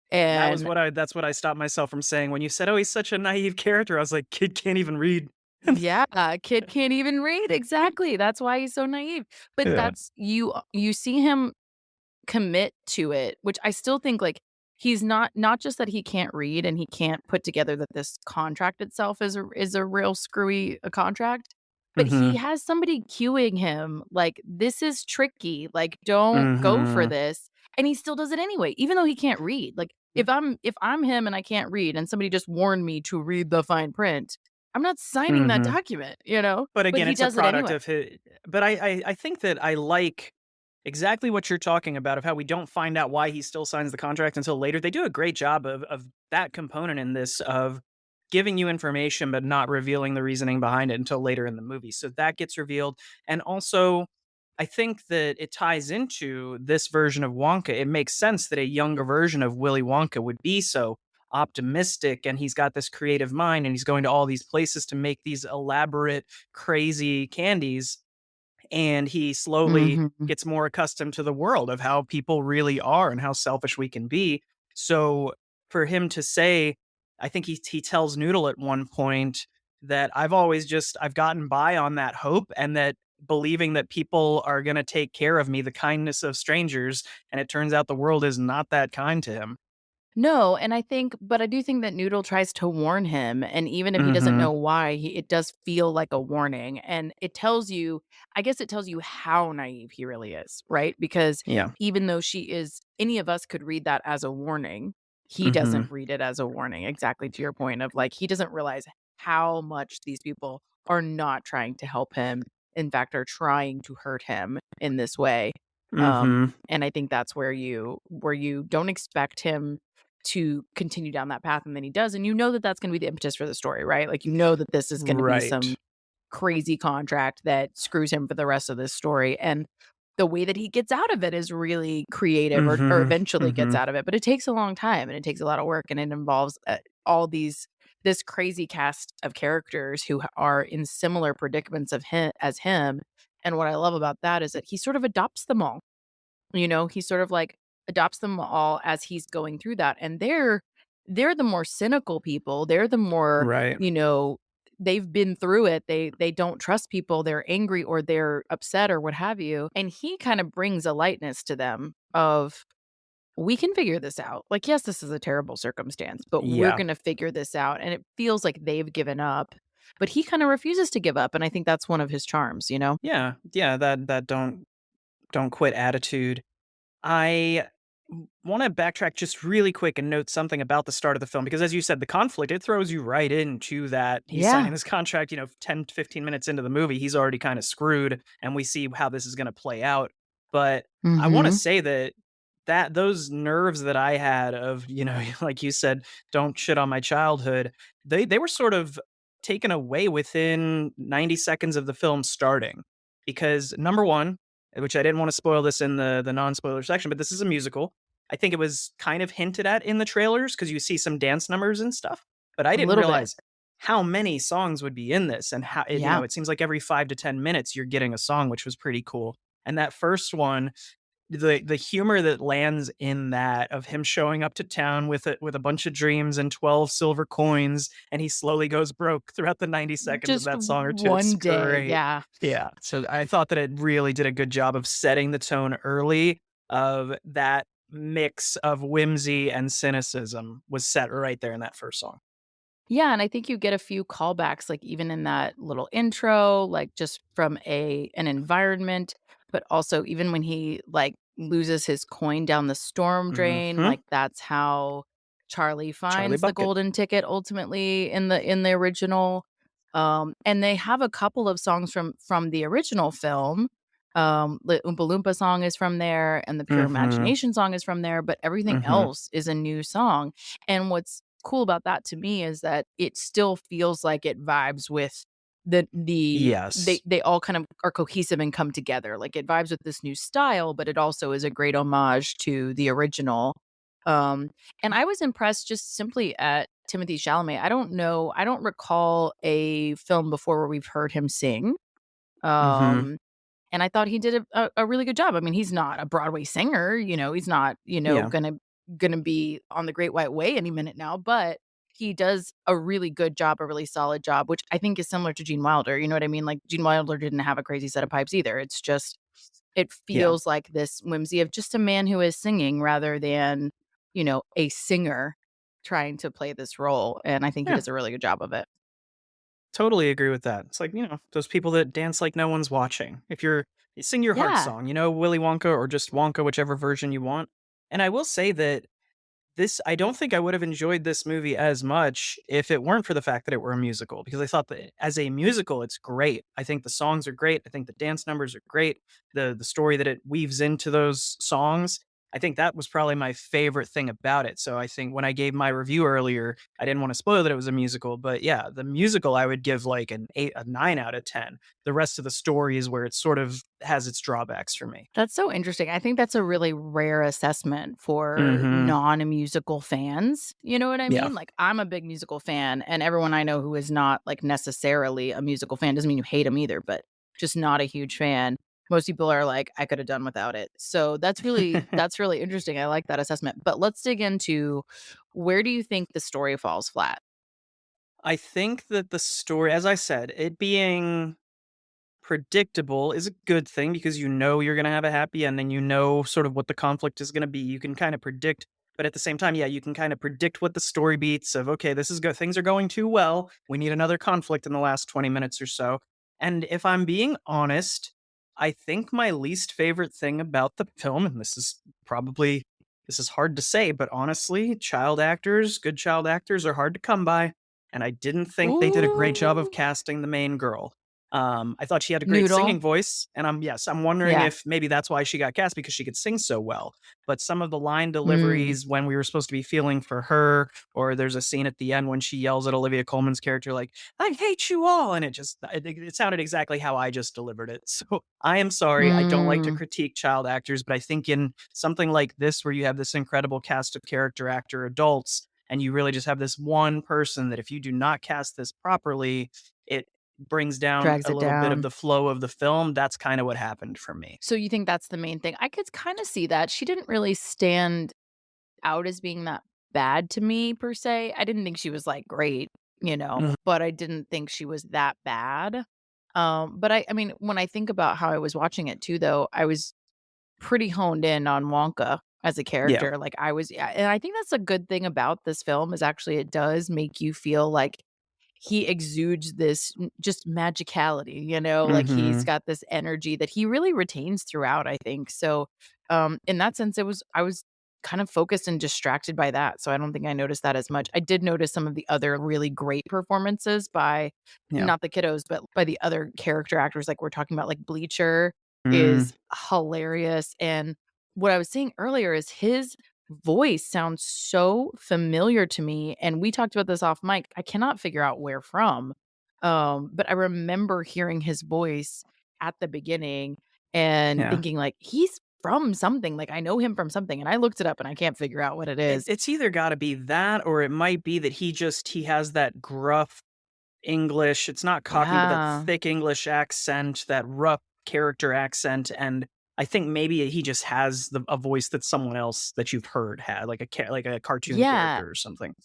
And that's what I stopped myself from saying when you said, "Oh, he's such a naive character." I was like, "Kid can't even read." yeah, kid can't even read, exactly, that's why he's so naive. But Yeah. that's you see him commit to it, which I still think, like, he's not just that he can't read and he can't put together that this contract itself is a real screwy, contract, but he Mhm. has somebody cueing him, like, "This is tricky, like, don't go for Mhm. this," and he still does it anyway, even though he can't read, like, if I'm him and I can't read and somebody just warned me to read the fine print, I'm not signing that Mhm. document, But but again, he it's a does it product anyway. of his. But I think that I like exactly what you're talking about of how we don't find out why he still signs the contract until later. They do a great job of that component in this of giving you information but not revealing the reasoning behind it until later in the movie. So that gets revealed. And also I think that it ties into this version of Wonka. It makes sense that a younger version of Willy Wonka would be so optimistic and he's got this creative mind and he's going to all these places to make these elaborate crazy candies and he slowly Mhm. gets more accustomed to the world of how people really are and how selfish we can be. So for him to say, I think he tells Noodle at one point, that I've gotten by on that hope and that believing that people are gonna take care of me, the kindness of strangers, and it turns out the world is not that kind to him. No, and I do think that Noodle tries to warn him, and even if he doesn't know Mhm. why, it does feel like a warning, and it tells you I guess it tells you how naive he really is, right? Because Yeah. even though she is any of us could read that as a warning, he doesn't Mhm. read it as a warning, exactly to your point of, like, he doesn't realize how much these people are not trying to help him, in fact, are trying to hurt him in this way, Mhm. and I think that's where you don't expect him to continue down that path, and then he does, and you know that that's gonna be the impetus for the story, right? Like, you know that this is gonna be some Right. crazy contract that screws him for the rest of this story, and the way that he gets out of it is really creative or Mhm. eventually gets Mhm. out of it, but it takes a long time, and it takes a lot of work, and it involves, all this crazy cast of characters who are in similar predicaments of him as him, and what I love about that is that he sort of adopts them all. You know, he sort of, like, adopts them all as he's going through that, and they're the more cynical people, they're the more, Right. you know, they've been through it, they don't trust people, they're angry or they're upset or what have you, and he kinda brings a lightness to them of, "We can figure this out. Like, yes, this is a terrible circumstance, but we're Yeah. gonna figure this out," and it feels like they've given up, but he kinda refuses to give up, and I think that's one of his charms, you know? Yeah. Yeah, that don't quit attitude. I wanna backtrack just really quick and note something about the start of the film because as you said, the conflict, it throws you right into that. He's Yeah. signing this contract, 10 to 15 minutes into the movie, he's already kinda screwed, and we see how this is gonna play out. But I wanna Mhm. say that those nerves that I had of, like you said, "Don't shit on my childhood," they were sort of taken away within 90 seconds of the film starting. Because number 1, which I didn't wanna spoil this in the non-spoiler section, but this is a musical. I think it was kind of hinted at in the trailers because you see some dance numbers and stuff, but I A didn't little bit. realize how many songs would be in this and how Yeah. it seems like every 5 to 10 minutes you're getting a song, which was pretty cool. And that first one, the humor that lands in that of him showing up to town with a bunch of dreams and 12 silver coins, and he slowly goes broke throughout the 90 seconds of Just that song or 2, it's one day, great. yeah. Yeah, so I thought that it really did a good job of setting the tone early of that mix of whimsy and cynicism was set right there in that first song. Yeah, and I think you get a few callbacks, like, even in that little intro, like, just from an environment, but also even when he, like, loses his coin down the storm drain, Mhm. like, that's how Charlie Charlie finds the Bucket. golden ticket ultimately in the original, and they have a couple of songs from the original film, the Oompa Loompa song is from there, and the Pure Mhm. Imagination song is from there, but everything Mhm. else is a new song, and what's cool about that to me is that it still feels like it vibes with Yes. they all kind of are cohesive and come together. Like, it vibes with this new style, but it also is a great homage to the original. And I was impressed just simply at Timothy Chalamet. I don't recall a film before where we've heard him sing. Mhm. Um and I thought he did a really good job. I mean, he's not a Broadway singer, he's not, Yeah. gonna be on The Great White Way any minute now, but he does a really good job, a really solid job, which I think is similar to Gene Wilder, you know what I mean? Like, Gene Wilder didn't have a crazy set of pipes either. It's just it Yeah. feels like this whimsy of just a man who is singing rather than, a singer trying to play this role, and I think he Yeah. does a really good job of it. Totally agree with that. It's like, those people that dance like no one's watching. If you sing your heart Yeah. song, Willy Wonka or just Wonka, whichever version you want. And I will say that I don't think I would have enjoyed this movie as much if it weren't for the fact that it were a musical, because I thought that as a musical, it's great. I think the songs are great. I think the dance numbers are great. The story that it weaves into those songs, I think that was probably my favorite thing about it. So I think when I gave my review earlier, I didn't want to spoil that it was a musical, but yeah, the musical I would give like an 8, a 9 out of 10. The rest of the story is where it sort of has its drawbacks for me. That's so interesting. I think that's a really rare assessment for Mhm. non-musical fans, you know what I Yeah. mean? Like, I'm a big musical fan, and everyone I know who is not, like, necessarily a musical fan doesn't mean you hate them either, but just not a huge fan. Most people are like, "I coulda done without it." So that's really interesting. I like that assessment. But let's dig into where do you think the story falls flat? I think that the story, as I said, it being predictable is a good thing because you know you're gonna have a happy ending, you know sort of what the conflict is gonna be, you can kinda predict, but at the same time, yeah, you can kinda predict what the story beats of, "Okay, this is go things are going too well, we need another conflict in the last 20 minutes or so," and if I'm being honest, I think my least favorite thing about the film, and this is hard to say, but honestly, good child actors are hard to come by, and I didn't think they did a great job of Ooh. casting the main girl. I thought she had a great Noodle. singing voice, and I'm wondering Yeah. if maybe that's why she got cast because she could sing so well. But some of the line Mm. deliveries when we were supposed to be feeling for her, or there's a scene at the end when she yells at Olivia Colman's character like, "I hate you all," and it sounded exactly how I just delivered it. So I am sorry. I don't like to Mm. critique child actors, but I think in something like this where you have this incredible cast of character actor adults, and you really just have this one person that if you do not cast this properly, it brings down Drags a it little bit of down. the flow of the film. That's kinda what happened for me. So you think that's the main thing? I could kinda see that. She didn't really stand out as being that bad to me per se. I didn't think she was, like, great, Mhm. but I didn't think she was that bad. But I mean, when I think about how I was watching it too, though, I was pretty honed in on Wonka as a Yeah. character. Like, I was yeah, and I think that's a good thing about this film is actually it does make you feel like he exudes this just magicality, like he's Mhm. got this energy that he really retains throughout, I think. So, in that sense, I was kind of focused and distracted by that. So I don't think I noticed that as much. I did notice some of the other really great performances by Yeah. not the kiddos, but by the other character actors. Like we're talking about, like Bleacher Mm. is hilarious. And what I was saying earlier is his voice sounds so familiar to me, and we talked about this off mic. I cannot figure out where from, but I remember hearing his voice at the beginning and Yeah. thinking like, "He's from something, like, I know him from something," and I looked it up and I can't figure out what it is. It's either gotta be that or it might be that he has that gruff English, it's not Cockney, but that Yeah. thick English accent, that rough character accent, and I think maybe he just has a voice that someone else that you've heard had, like a cartoon Yeah. character or something.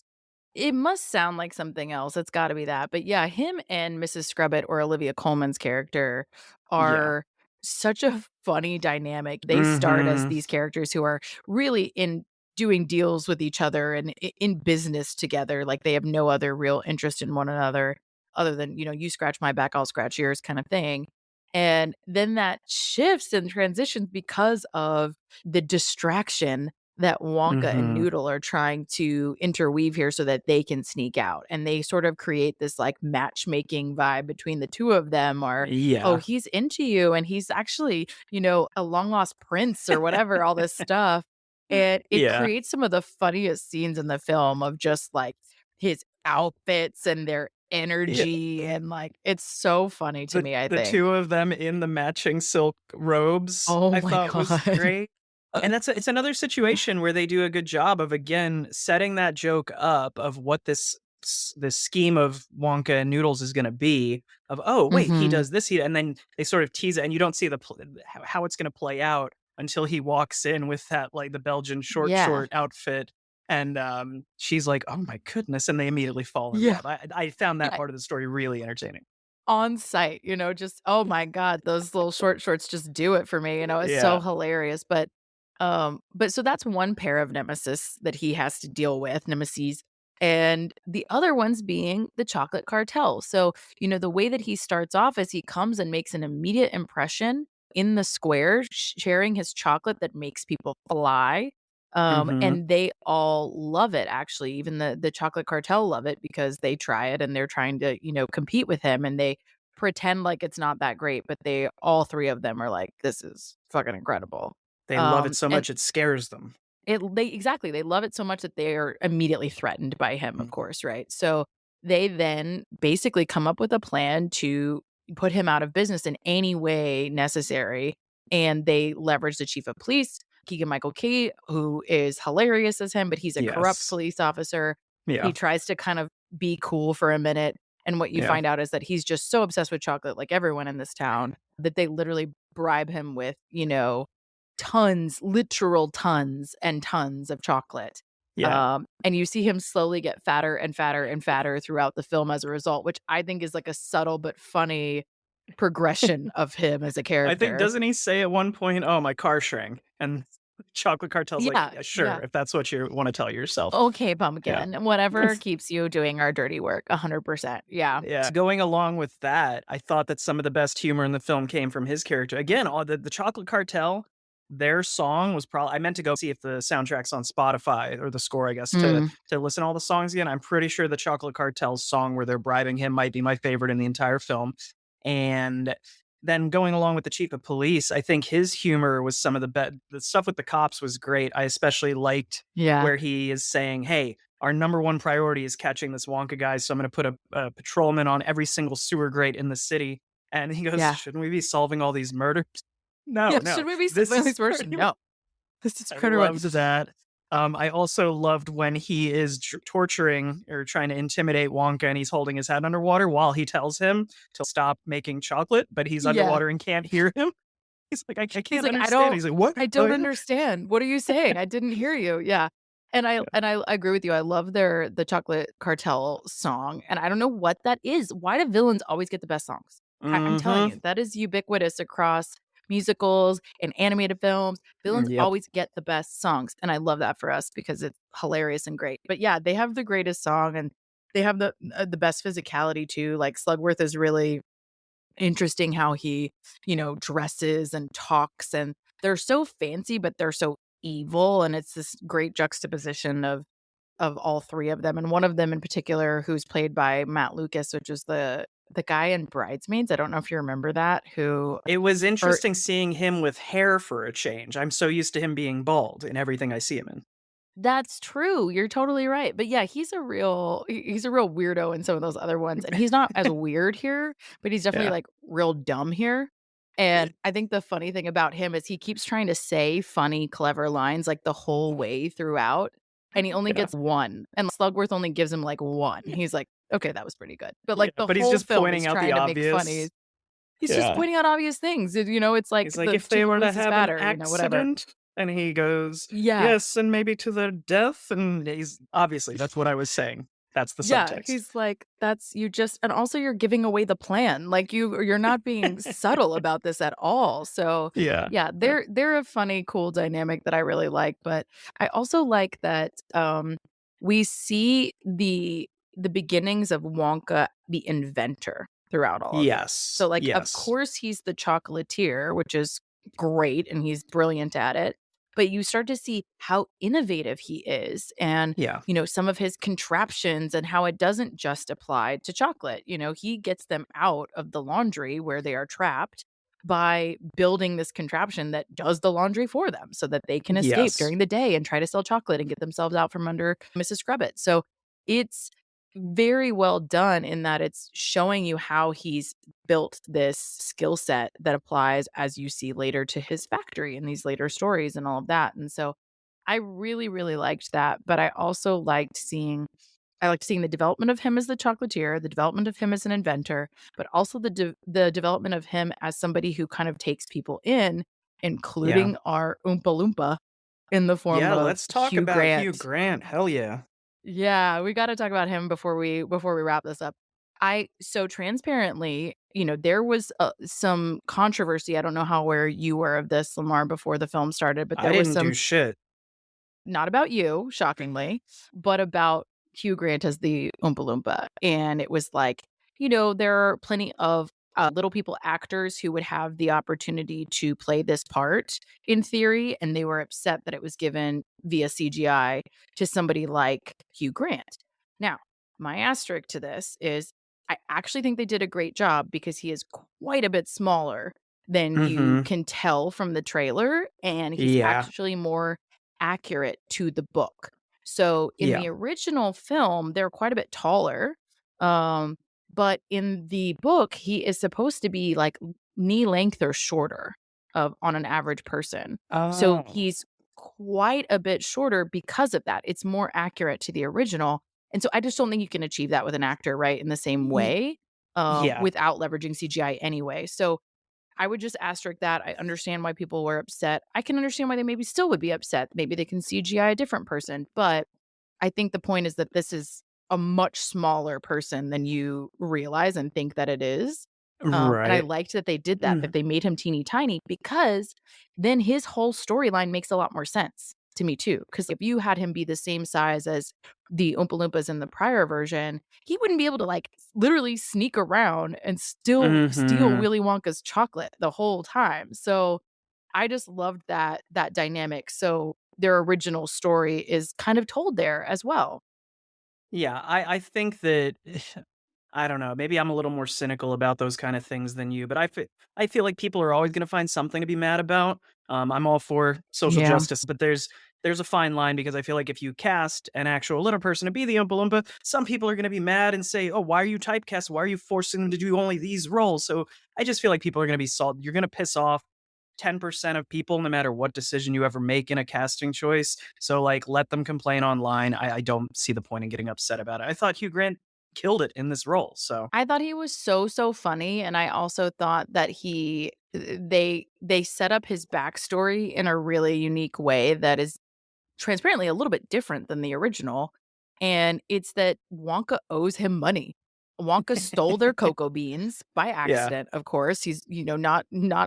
It must sound like something else, it's gotta be that, but yeah, him and Mrs. Scrubbit or Olivia Colman's character Yeah. are such a funny dynamic. They start as Mhm. these characters who are really in doing deals with each other and in business together, like, they have no other real interest in one another other than, "You scratch my back, I'll scratch yours," kind of thing, and then that shifts and transitions because of the distraction that Wonka and Mhm. Noodle are trying to interweave here so that they can sneak out, and they sort of create this, like, matchmaking vibe between the 2 of them or, "Oh, Yeah. he's into you, and he's actually, a long lost prince," or whatever, all this stuff, and it Yeah. creates some of the funniest scenes in the film of just, like, his outfits and their Yeah. energy, and, like, it's so funny to me, I The think. 2 of them in the matching silk robes, Oh I my thought was god. great. And it's another situation where they do a good job of, again, setting that joke up of what this scheme of Wonka and Noodles is gonna be, of, "Oh, wait, he Mhm. does this, and then they sort of tease it, and you don't see how it's gonna play out until he walks in with that, like, the Belgian Yeah. short outfit, and, she's like, "Oh my goodness," and they immediately fall in Yeah. love. I found that Yeah. part of the story really entertaining. On site, just oh my god, those little short shorts just do it for me, it's so Yeah. hilarious, but so that's one pair of nemesis that he has to deal with, nemesis, and the other ones being the chocolate cartel. So, the way that he starts off is he comes and makes an immediate impression in the square, sharing his chocolate that makes people fly, Mhm. and they all love it, actually, even the chocolate cartel love it because they try it and they're trying to, compete with him, and they pretend like it's not that great, but they all 3 of them are like, "This is fucking incredible." They love it so And much it scares them. they love it so much that they are immediately threatened by him, of Mhm. course, right? So, they then basically come up with a plan to put him out of business in any way necessary, and they leverage the chief of police, Keegan-Michael Key, who is hilarious as him, but he's a corrupt Yes. police officer. He Yeah. tries to kind of be cool for a minute, and what you Yeah. find out is that he's just so obsessed with chocolate, like everyone in this town, that they literally bribe him with, tons, literal tons and tons of chocolate. Yeah. And you see him slowly get fatter and fatter and fatter throughout the film as a result, which I think is like a subtle but funny progression of him as a I think character. doesn't he say at one point, "Oh, my car shrank," and Chocolate Cartel's like, Yeah, "Yeah, sure, yeah. if that's what you wanna tell yourself." Okay, Yeah. pumpkin. Whatever keeps you doing our dirty work, 100%. Yeah. Yeah. Going along with that, I thought that some of the best humor in the film came from his character. Again, all the Chocolate Cartel, their song was probably I meant to go see if the soundtrack's on Spotify or the score, I guess, Mm, to listen to all the songs again. I'm pretty sure the Chocolate Cartel's song where they're bribing him might be my favorite in the entire film. And then going along with the chief of police, I think his humor was some of the stuff with the cops was great. I especially liked yeah, where he is saying, "Hey, our number one priority is catching this Wonka guy, so I'm gonna put a patrolman on every single sewer grate in the city." And he goes, yeah. "Shouldn't we be solving all these murders?" Yeah, No, no. should we be This solving is this version? pretty mu No. This is I pretty much loved that. I also loved when he is torturing or trying to intimidate Wonka, and he's holding his head underwater while he tells him to stop making chocolate, but he's yeah. underwater and can't hear him. He's like, "I He's can't like, understand." He's like, "What?" I Oh, don't yeah. understand. What are you saying? I didn't hear you." Yeah. And I agree with you. I love the Chocolate Cartel song, and I don't know what that is. Why do villains always get the best songs? I'm telling Mhm. you, that is ubiquitous across musicals and animated films. Villains Yep. always get the best songs, and I love that for us because it's hilarious and great. But yeah, they have the greatest song, and they have the best physicality too. Like Slugworth is really interesting how he, dresses and talks, and they're so fancy, but they're so evil, and it's this great juxtaposition of all three of them, and one of them in particular who's played by Matt Lucas, which is the guy in Bridesmaids. I don't know if you remember that, who It was or interesting seeing him with hair for a change. I'm so used to him being bald in everything I see him in. That's true, you're totally right, but yeah, he's a real weirdo in some of those other ones, and he's not as weird here, but he's definitely, Yeah. like, real dumb here, and I think the funny thing about him is he keeps trying to say funny, clever lines, like, the whole way throughout, and he only Yeah. gets 1, and Slugworth only gives him, like, 1. He's like, "Okay, that was pretty good," but, Yeah, like, the but he's whole just film pointing is out the trying to make funny. obvious. He's just Yeah. pointing out obvious things, it's like He's like, the "If they chief of were to police is have an fatter, whatever. accident," and he goes, Yeah. "Yes, and maybe to their death," and he's obviously, that's what I was saying. That's the Yeah, subtext. he's like, "That's you just," and also you're giving away the plan, like, you're not being subtle about this at all, so, Yeah. yeah, Yeah. they're a funny, cool dynamic that I really like, but I also like that, we see the beginnings of Wonka, the inventor, throughout all of this. So, Yes. like, of Yes. course, he's the chocolatier, which is great, and he's brilliant at it, but you start to see how innovative he is, and Yeah. some of his contraptions and how it doesn't just apply to chocolate. He gets them out of the laundry where they are trapped by building this contraption that does the laundry for them so that they can escape Yes. during the day and try to sell chocolate and get themselves out from under Mrs. Scrubbit. So it's very well done in that it's showing you how he's built this skill set that applies as you see later to his factory in these later stories and all of that. And so I really, really liked that, but I liked seeing the development of him as the chocolatier, the development of him as an inventor, but also the development of him as somebody who kind of takes people in, Yeah. including our Oompa Loompa in the form Yeah, of let's talk Hugh about Hugh Grant. Grant. Hell yeah. Yeah, we gotta talk about him before we wrap this up. I so transparently, there was, some controversy. I don't know how aware you were of this, Lamar, before the film started, but I there was didn't some do shit. not about you, shockingly, but about Hugh Grant as the Oompa Loompa, and it was like, there are plenty of, little people actors who would have the opportunity to play this part in theory, and they were upset that it was given via CGI to somebody like Hugh Grant. Now, my asterisk to this is I actually think they did a great job because he is quite a bit smaller than you Mhm. can tell from the trailer, and he's Yeah. actually more accurate to the book. So in Yeah. the original film, they're quite a bit taller. Um, but in the book, he is supposed to be like knee length or shorter of on an average person. So Oh. he's quite a bit shorter because of that. It's more accurate to the original. And so I just don't think you can achieve that with an actor, right, in the same Y way, yeah. without leveraging CGI anyway. So I would just asterisk that. I understand why people were upset. I can understand why they maybe still would be upset. Maybe they can CGI a different person, but I think the point is that this is a much smaller person than you realize and think that it is. And I Right. liked that they did that Mhm. they made him teeny tiny because then his whole storyline makes a lot more sense to me too. Because if you had him be the same size as the Oompa Loompas in the prior version, he wouldn't be able to like literally sneak around and still steal Mhm. Willy Wonka's chocolate the whole time. So I just loved that dynamic. So their original story is kind of told there as well. Yeah, I think that I don't know, maybe I'm a little more cynical about those kind of things than you, but I feel like people are always gonna find something to be mad about. I'm all for social Yeah. justice, but there's a fine line because I feel like if you cast an actual little person to be the Oompa Loompa, some people are gonna be mad and say, "Oh, why are you typecast? Why are you forcing them to do only these roles?" So I just feel like people are gonna be salt. You're gonna piss off 10% of people no matter what decision you ever make in a casting choice. So, like, let them complain online. I don't see the point in getting upset about it. I thought Hugh Grant killed it in this role. So, I thought he was so, so funny, and I also thought that they set up his backstory in a really unique way that is transparently a little bit different than the original, and it's that Wonka owes him money. Wonka stole their cocoa beans by yeah. accident, of course. He's, not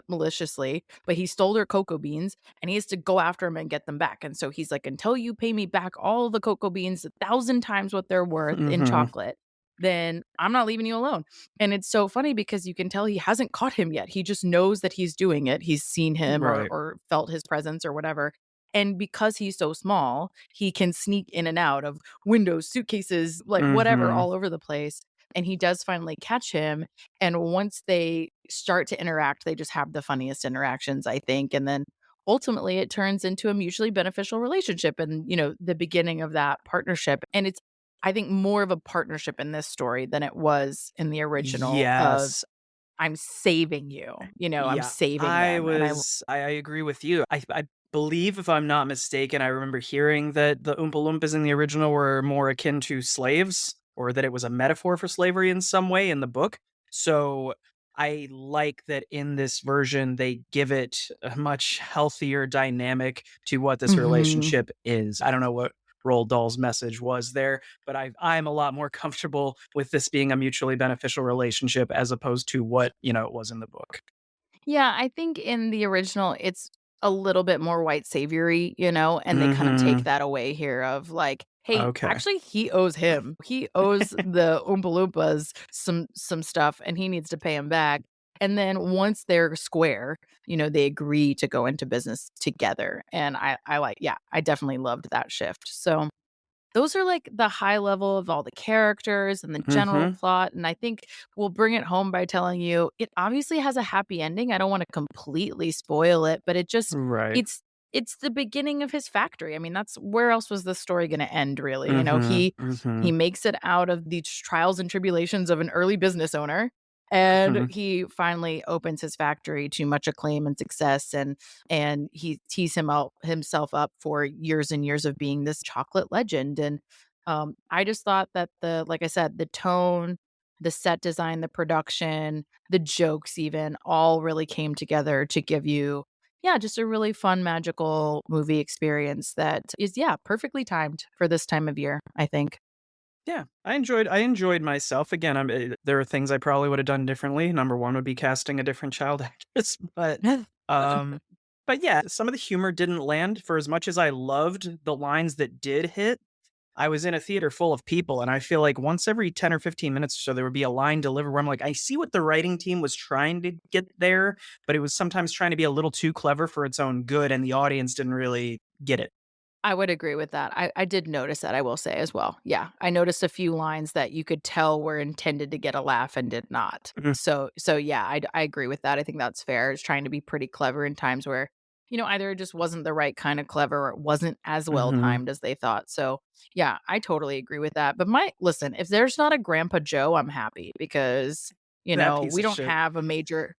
maliciously, but he stole their cocoa beans, and he has to go after him and get them back, and so he's like, "Until you pay me back all the cocoa beans, 1,000 times what they're worth in Mhm. chocolate, then I'm not leaving you alone." And it's so funny because you can tell he hasn't caught him yet. He just knows that he's doing it. He's seen him or Right. felt his presence or whatever, and because he's so small, he can sneak in and out of windows, suitcases, like whatever, Mhm. all over the place. And he does finally catch him. And once they start to interact, they just have the funniest interactions, I think. And then ultimately it turns into a mutually beneficial relationship and, the beginning of that partnership. And it's, I think, more of a partnership in this story than it was in the original of Yes. I'm saving you, I'm Yeah, saving them. And I agree with you. I believe if I'm not mistaken, I remember hearing that the Oompa Loompas in the original were more akin to slaves, or that it was a metaphor for slavery in some way in the book. So I like that in this version they give it a much healthier dynamic to what this Mhm. relationship is. I don't know what Roald Dahl's message was there, but I'm a lot more comfortable with this being a mutually beneficial relationship as opposed to what, it was in the book. Yeah, I think in the original, it's a little bit more white saviory, and they kind of take Mhm. that away here of like, hey, Okay. actually he owes him. He owes the Oompa Loompas some stuff and he needs to pay him back. And then once they're square, they agree to go into business together. And I like, yeah, I definitely loved that shift. So those are, like, the high level of all the characters and the general Mhm. plot, and I think we'll bring it home by telling you it obviously has a happy ending. I don't wanna completely spoil it, but it just Right. it's it's the beginning of his factory. I mean, that's where else was the story gonna end, really? Mhm. He Mhm. makes it out of the trials and tribulations of an early business owner, and Mhm. he finally opens his factory to much acclaim and success, and he tees himself up for years and years of being this chocolate legend. And I just thought that like I said, the tone, the set design, the production, the jokes, even all really came together to give you, yeah, just a really fun, magical movie experience that is, yeah, perfectly timed for this time of year, I think. Yeah, I enjoyed myself. Again, there are things I probably would have done differently. Number 1 would be casting a different child actress, um but yeah, some of the humor didn't land for as much as I loved the lines that did hit. I was in a theater full of people, and I feel like once every 10 or 15 minutes or so, there would be a line delivered where I'm like, I see what the writing team was trying to get there, but it was sometimes trying to be a little too clever for its own good, and the audience didn't really get it. I would agree with that. I did notice that, I will say as well. Yeah, I noticed a few lines that you could tell were intended to get a laugh and did not. Mhm. So yeah, I agree with that. I think that's fair. It's trying to be pretty clever in times where, either it just wasn't the right kind of clever or it wasn't as well Mhm. timed as they thought. So yeah, I totally agree with that. But listen, if there's not a Grandpa Joe, I'm happy because, That piece we of don't shit. have a major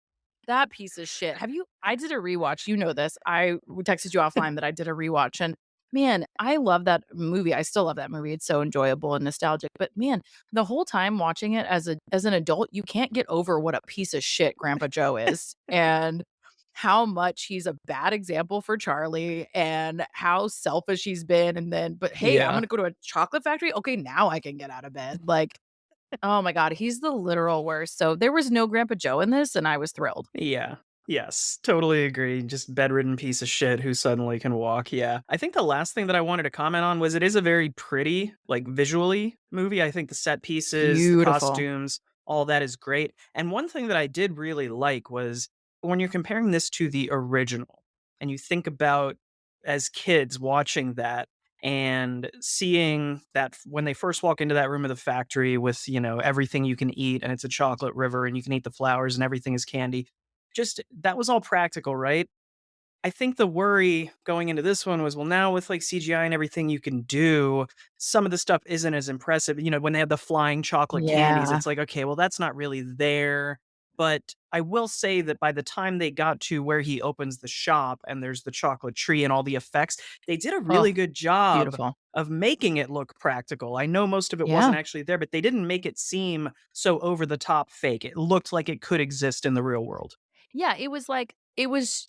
that piece of shit. I did a rewatch. You know this. I texted you offline that I did a rewatch, and man, I love that movie. I still love that movie. It's so enjoyable and nostalgic. But man, the whole time watching it as an adult, you can't get over what a piece of shit Grandpa Joe is. And how much he's a bad example for Charlie and how selfish he's been, and then, but hey, I'm Yeah. gonna go to a chocolate factory. Okay, now I can get out of bed. Like, oh my god, he's the literal worst. So there was no Grandpa Joe in this, and I was thrilled. Yeah. Yes, totally agree. Just bedridden piece of shit who suddenly can walk. Yeah. I think the last thing that I wanted to comment on was it is a very pretty, like visually movie. I think the set pieces, the Beautiful. costumes, all that is great. And one thing that I did really like was when you're comparing this to the original and you think about as kids watching that and seeing that when they first walk into that room of the factory with, everything you can eat and it's a chocolate river and you can eat the flowers and everything is candy, just that was all practical, right? I think the worry going into this one was, well, now with like CGI and everything you can do, some of the stuff isn't as impressive. When they had the flying chocolate candies, Yeah. it's like, okay, well, that's not really there. But I will say that by the time they got to where he opens the shop and there's the chocolate tree and all the effects, they did a Oh, really good job beautiful. of making it look practical. I know most of it wasn't Yeah. actually there, but they didn't make it seem so over the top fake. It looked like it could exist in the real world. Yeah, it was like it was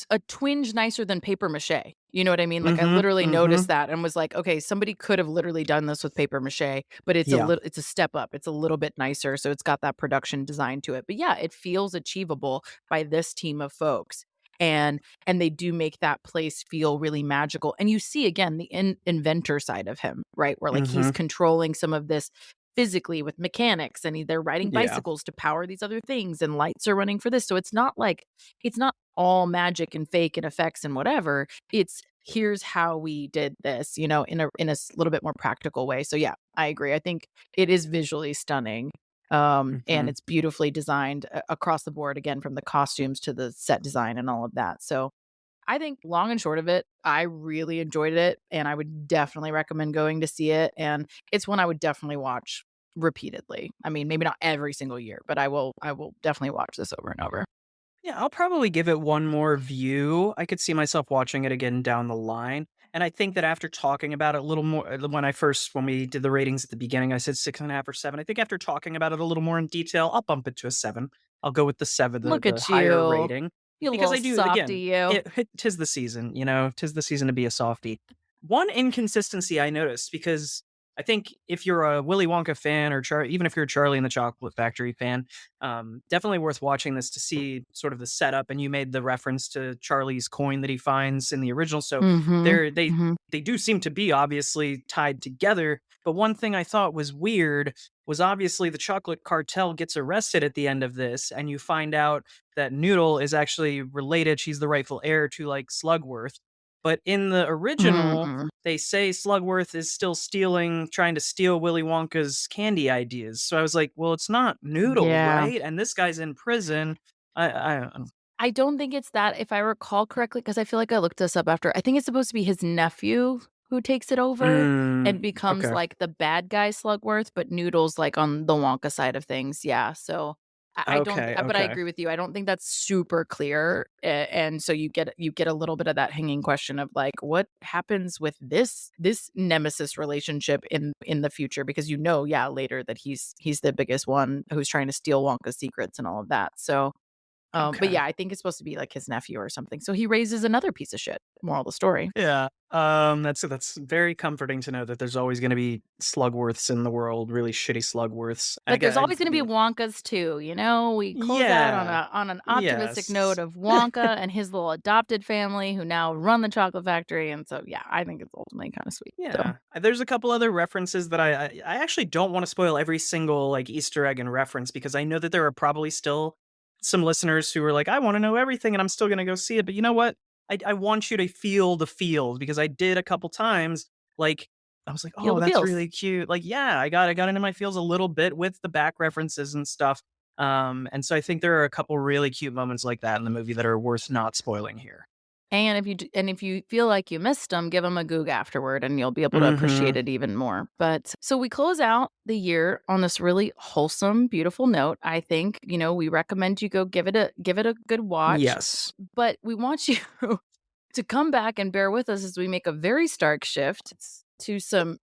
a twinge nicer than paper mache. You know what I mean? Like, I Mhm, literally noticed mhm. that and was like, "Okay, somebody could have literally done this with paper mache, but Yeah. it's a step up. It's a little bit nicer, so it's got that production design to it." But yeah, it feels achievable by this team of folks. And they do make that place feel really magical. And you see again the inventor side of him, right? Where like he's Mhm. controlling some of this physically with mechanics, and they're riding Yeah. bicycles to power these other things, and lights are running for this. So it's not like it's not all magic and fake and effects and whatever. It's here's how we did this, in a little bit more practical way. So yeah, I agree. I think it is visually stunning. And Mhm. it's beautifully designed across the board, again, from the costumes to the set design and all of that. So I think long and short of it, I really enjoyed it, and I would definitely recommend going to see it, and it's one I would definitely watch repeatedly. I mean, maybe not every single year, but I will definitely watch this over and over. Yeah, I'll probably give it one more view. I could see myself watching it again down the line. And I think that after talking about it a little more, when we did the ratings at the beginning, I said 6.5 or 7. I think after talking about it a little more in detail, I'll bump it to a 7. I'll go with the 7, the, Look the at higher you, rating, you because little I do, softy, again, you. tis the season, tis the season to be a softie. One inconsistency I noticed, because I think if you're a Willy Wonka fan or even if you're a Charlie and the Chocolate Factory fan, definitely worth watching this to see sort of the setup. And you made the reference to Charlie's coin that he finds in the original, so Mhm, they're they mhm. they do seem to be obviously tied together. But one thing I thought was weird was obviously the chocolate cartel gets arrested at the end of this, and you find out that Noodle is actually related. She's the rightful heir to like Slugworth. But in the original, Mm-mm. they say Slugworth is still trying to steal Willy Wonka's candy ideas. So I was like, well, it's not Noodle, Yeah. right? And this guy's in prison. I I don't think it's that, if I recall correctly, because I feel like I looked this up after. I think it's supposed to be his nephew who takes it over and becomes, okay. like, the bad guy Slugworth, but Noodle's, like, on the Wonka side of things, yeah, so I don't, Okay. but I Okay. agree with you, I don't think that's super clear, and so you get a little bit of that hanging question of, like, what happens with this nemesis relationship in the future? Because yeah, later that he's the biggest one who's trying to steal Wonka's secrets and all of that, so but Okay. yeah, I think it's supposed to be like his nephew or something. So he raises another piece of shit. Moral of the story. Yeah. That's very comforting to know that there's always going to be Slugworths in the world, really shitty Slugworths. I But there's got, always gonna be Wonkas too, you know? We close out on yeah. an optimistic note Yes. of Wonka and his little adopted family who now run the chocolate factory, and so, yeah, I think it's ultimately kinda sweet, so. Yeah, there's a couple other references that I actually don't want to spoil every single like Easter egg and reference, because I know that there are probably still some listeners who are like, I want to know everything and I'm still going to go see it. But you know what? I want you to feel the feels, because I did a couple times. Like I was like, Feel oh, the that's feels. really cute. Like, yeah, I got into my feels a little bit with the back references and stuff. And so I think there are a couple really cute moments like that in the movie that are worth not spoiling here. And if you feel like you missed them, give them a goog afterward, and you'll be able to appreciate Mm-hmm. it even more. But so we close out the year on this really wholesome, beautiful note. I think, we recommend you go give it a good watch, Yes. but we want you to come back and bear with us as we make a very stark shift to some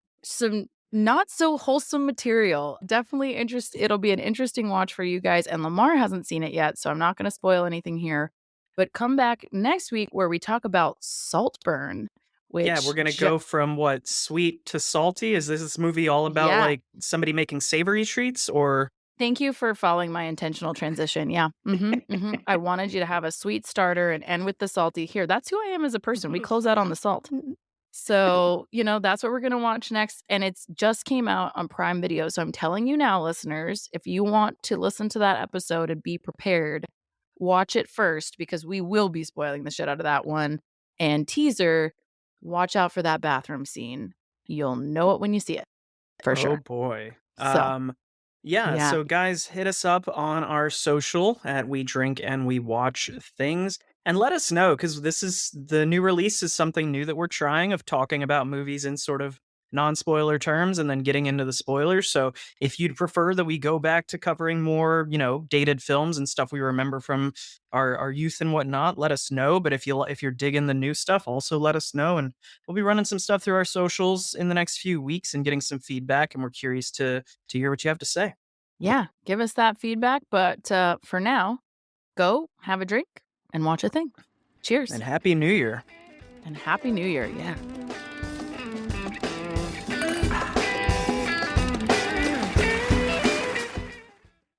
not so wholesome material. Definitely it'll be an interesting watch for you guys, and Lamar hasn't seen it yet, so I'm not going to spoil anything here. But come back next week where we talk about Saltburn, Yeah, which we're gonna go from what, sweet to salty? Is this movie all about, yeah. like, somebody making savory treats, or Thank you for following my intentional transition. Yeah. Mhm, mhm. I wanted you to have a sweet starter and end with the salty. Here, that's who I am as a person. We close out on the salt. So, that's what we're gonna watch next, and it's just came out on Prime Video, so I'm telling you now, listeners, if you want to listen to that episode and be prepared, watch it first because we will be spoiling the shit out of that one, and teaser, watch out for that bathroom scene. You'll know it when you see it, for oh sure. boy. So, Yeah, yeah. so guys, hit us up on our social at We Drink and We Watch Things and let us know because this is the new release is something new that we're trying of talking about movies in sort of non-spoiler terms and then getting into the spoilers. So if you'd prefer that we go back to covering more, dated films and stuff we remember from our youth and whatnot, let us know. But if you're digging the new stuff, also let us know. And we'll be running some stuff through our socials in the next few weeks and getting some feedback. And we're curious to hear what you have to say. Yeah, give us that feedback, but, for now, go have a drink and watch a thing. Cheers, And Happy New Year. and happy New Year, yeah.